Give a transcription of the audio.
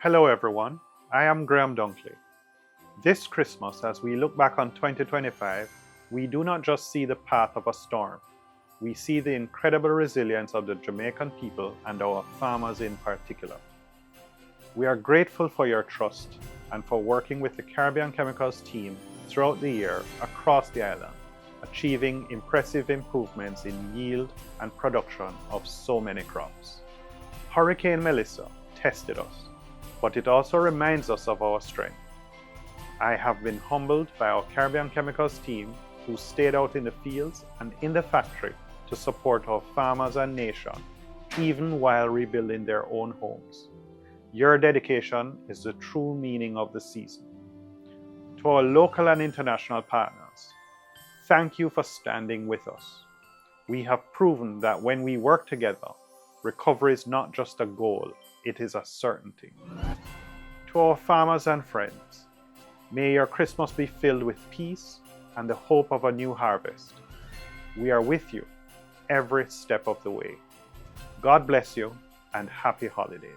Hello everyone, I am Graham Dunkley. This Christmas, as we look back on 2025, we do not just see the path of a storm. We see the incredible resilience of the Jamaican people and our farmers in particular. We are grateful for your trust and for working with the Caribbean Chemicals team throughout the year across the island, achieving impressive improvements in yield and production of so many crops. Hurricane Melissa tested us, but it also reminds us of our strength. I have been humbled by our Caribbean Chemicals team who stayed out in the fields and in the factory to support our farmers and nation, even while rebuilding their own homes. Your dedication is the true meaning of the season. To our local and international partners, thank you for standing with us. We have proven that when we work together, recovery is not just a goal, it is a certainty. To our farmers and friends, may your Christmas be filled with peace and the hope of a new harvest. We are with you every step of the way. God bless you and happy holidays.